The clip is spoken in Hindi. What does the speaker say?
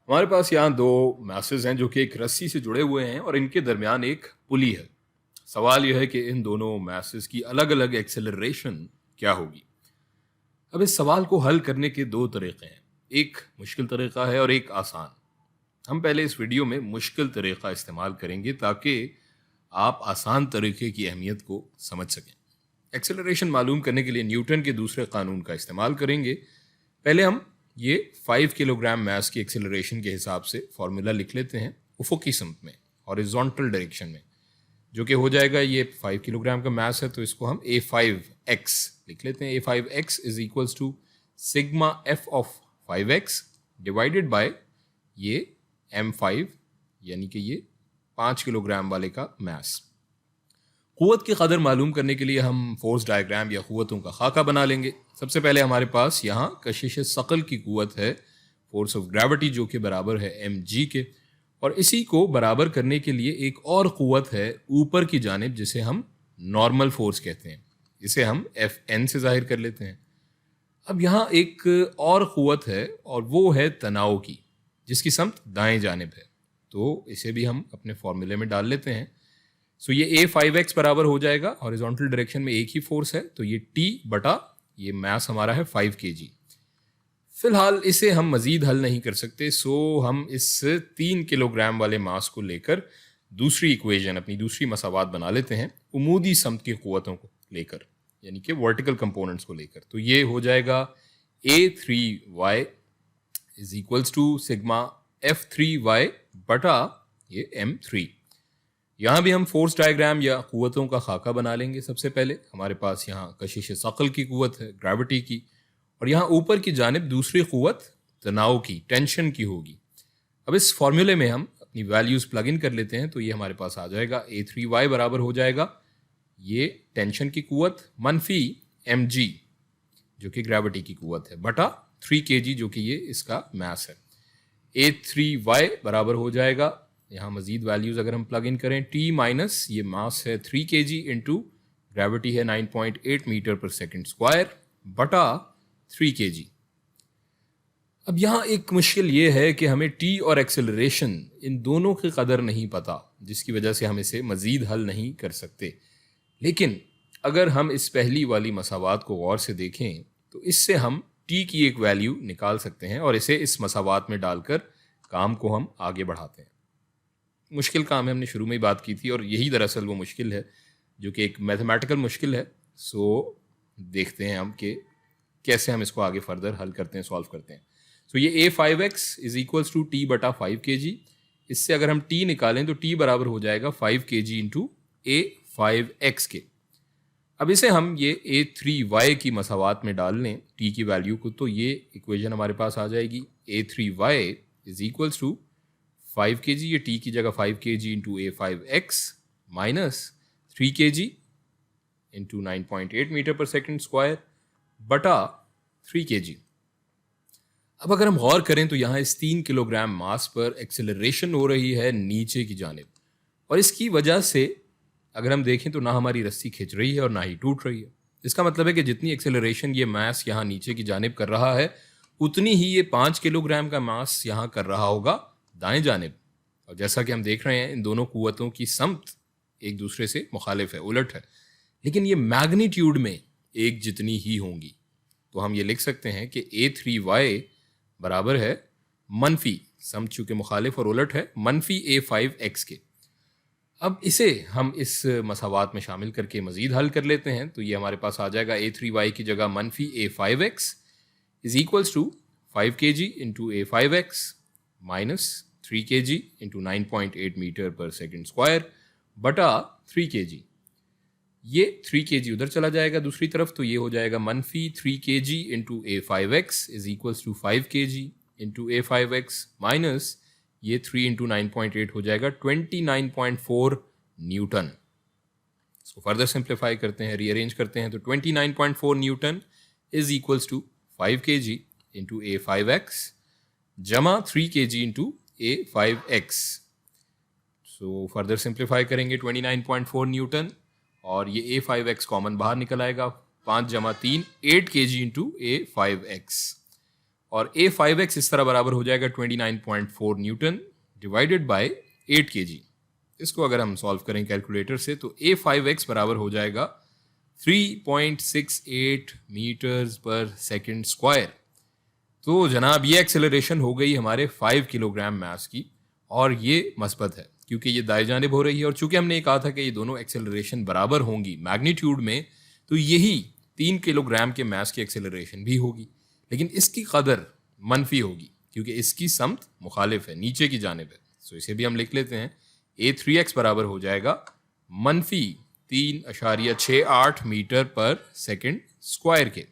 हमारे पास यहाँ दो मैसेज हैं जो कि एक रस्सी से जुड़े हुए हैं और इनके दरमियान एक पुली है। सवाल यह है कि इन दोनों मैसेज की अलग अलग एक्सेलरेशन क्या होगी। अब इस सवाल को हल करने के दो तरीके हैं, एक मुश्किल तरीका है और एक आसान। हम पहले इस वीडियो में मुश्किल तरीका इस्तेमाल करेंगे ताकि आप आसान तरीके की अहमियत को समझ सकें। एक्सेलरेशन मालूम करने के लिए न्यूटन के दूसरे कानून का इस्तेमाल करेंगे। पहले हम ये 5 किलोग्राम मास की एक्सेलरेशन के हिसाब से फॉर्मूला लिख लेते हैं उफुकी समत में, हॉरिजॉन्टल डायरेक्शन में, जो कि हो जाएगा, ये 5 किलोग्राम का मास है तो इसको हम A5x लिख लेते हैं। A5x is equals to sigma F of 5x divided by ये M5, यानी कि ये 5 किलोग्राम वाले का मास। क़ुव्वत की कदर मालूम करने के लिए हम फोर्स डायग्राम या क़ुव्वतों का खाका बना लेंगे। सबसे पहले हमारे पास यहाँ कशिश सकल की क़ुव्वत है, फोर्स ऑफ ग्रेविटी, जो कि बराबर है mg के, और इसी को बराबर करने के लिए एक और क़ुव्वत है ऊपर की जानिब जिसे हम नॉर्मल फोर्स कहते हैं। इसे हम Fn से जाहिर कर लेते हैं। अब यहाँ एक और क़ुव्वत है और वो है तनाव की, जिसकी समत दाएं जानिब है, तो इसे भी हम अपने फॉर्मूले में डाल लेते हैं। सो ये A5x बराबर हो जाएगा, हॉरिजॉन्टल डायरेक्शन में एक ही फोर्स है तो ये T बटा ये मास हमारा है 5 kg। फिलहाल इसे हम मजीद हल नहीं कर सकते, सो हम इस 3 किलोग्राम वाले मास को लेकर दूसरी इक्वेशन, अपनी दूसरी मसावात बना लेते हैं उमूदी समत की क़ुव्वतों को लेकर, यानी कि वर्टिकल कंपोनेंट्स को लेकर। तो ये हो जाएगा A3y is equals to sigma F3y बटा ये M3। यहाँ भी हम फोर्स डायग्राम या क़ुव्वतों का खाका बना लेंगे। सबसे पहले हमारे पास यहाँ कशिश सकल की क़ुव्वत है, ग्रेविटी की, और यहाँ ऊपर की जानिब दूसरी क़ुव्वत तनाव की, टेंशन की होगी। अब इस फॉर्मूले में हम अपनी वैल्यूज़ प्लग इन कर लेते हैं तो ये हमारे पास आ जाएगा A3y बराबर हो जाएगा ये टेंशन की क़ुव्वत मनफी mg जो कि ग्रेविटी की क़ुव्वत है बटा 3 kg जो कि ये इसका मास है। A3y बराबर हो जाएगा, यहाँ मजीद वैल्यूज़ अगर हम प्लग इन करें, T माइनस ये मास है 3 kg इंटू ग्रेविटी है 9.8 मीटर पर सेकेंड स्क्वायर बटा 3 kg। अब यहाँ एक मुश्किल ये है कि हमें T और एक्सेलरेशन इन दोनों की कदर नहीं पता, जिसकी वजह से हम इसे मजीद हल नहीं कर सकते। लेकिन अगर हम इस पहली वाली मसावात को गौर से देखें तो इससे हम T की एक वैल्यू निकाल सकते हैं और इसे इस मसावात में डालकर काम को हम आगे बढ़ाते हैं। मुश्किल काम है, हमने शुरू में ही बात की थी, और यही दरअसल वो मुश्किल है जो कि एक मैथमेटिकल मुश्किल है। सो देखते हैं हम कि कैसे हम इसको आगे फर्दर हल करते हैं, सॉल्व करते हैं। सो ये A5x is equals to T बटा 5 kg। इससे अगर हम T निकालें तो T बराबर हो जाएगा 5 kg इंटू A5x के। अब इसे हम ये A3y की मसावात में डाल लें T की वैल्यू को, तो ये इक्वेशन हमारे पास आ जाएगी A3y is equals to 5 kg, ये T की जगह 5 kg into A5x minus 3 kg into 9.8 metre per second square बटा 3 kg। अब अगर हम गौर करें तो यहाँ इस 3 किलोग्राम मास पर एक्सेलरेशन हो रही है नीचे की जानिब, और इसकी वजह से अगर हम देखें तो ना हमारी रस्सी खिंच रही है और ना ही टूट रही है। इसका मतलब है कि जितनी एक्सेलरेशन ये मास यहाँ नीचे की जानिब कर रहा है उतनी ही ये 5 किलोग्राम का मास यहाँ कर रहा होगा दाएं जानिब। और जैसा कि हम देख रहे हैं इन दोनों क़ुव्वतों की समत एक दूसरे से मुखालिफ है, उलट है, लेकिन ये मैग्नीट्यूड में एक जितनी ही होंगी। तो हम ये लिख सकते हैं कि A3y बराबर है मनफी, समत चूँकि मुखालिफ और उलट है, मनफी A5x के। अब इसे हम इस मसावात में शामिल करके मज़ीद हल कर लेते हैं तो ये हमारे पास आ जाएगा A3y की जगह मनफी A5x is equals to 5 kg into A5x minus 3 kg into 9.8 metre per second square बटा 3 kg। ये 3 kg उधर चला जाएगा दूसरी तरफ, तो ये हो जाएगा मनफी 3 kg into A5x is equals to 5 kg into A5x minus ये 3 इंटू 9.8 हो जाएगा 29.4 न्यूटन। इसको फर्दर सिंप्लीफाई करते हैं, रीअरेंज करते हैं तो 29.4 newton is equals to 5 kg into A5x जमा 3 kg into A5x। So further simplify करेंगे 29.4 न्यूटन, और ये A5x कॉमन बाहर निकल आएगा, 5 जमा 3 8 kg इंटू A5x। और A5x इस तरह बराबर हो जाएगा 29.4 न्यूटन डिवाइडेड बाय 8 kg। इसको अगर हम सॉल्व करें कैलकुलेटर से तो A5x बराबर हो जाएगा 3.68 मीटर्स पर सेकेंड स्क्वायर। तो जनाब ये एक्सेलरेशन हो गई हमारे 5 किलोग्राम मास की, और ये मस्बत है क्योंकि ये दाएं जानिब हो रही है। और चूंकि हमने ये कहा था कि ये दोनों एक्सेलरेशन बराबर होंगी मैग्नीट्यूड में, तो यही 3 किलोग्राम के मास की एक्सेलरेशन भी होगी, लेकिन इसकी कदर मनफी होगी क्योंकि इसकी समत मुखालिफ है, नीचे की जानिब है। सो इसे भी हम लिख लेते हैं, A3x बराबर हो जाएगा मनफी 3.68 मीटर पर सेकेंड स्क्वायर के।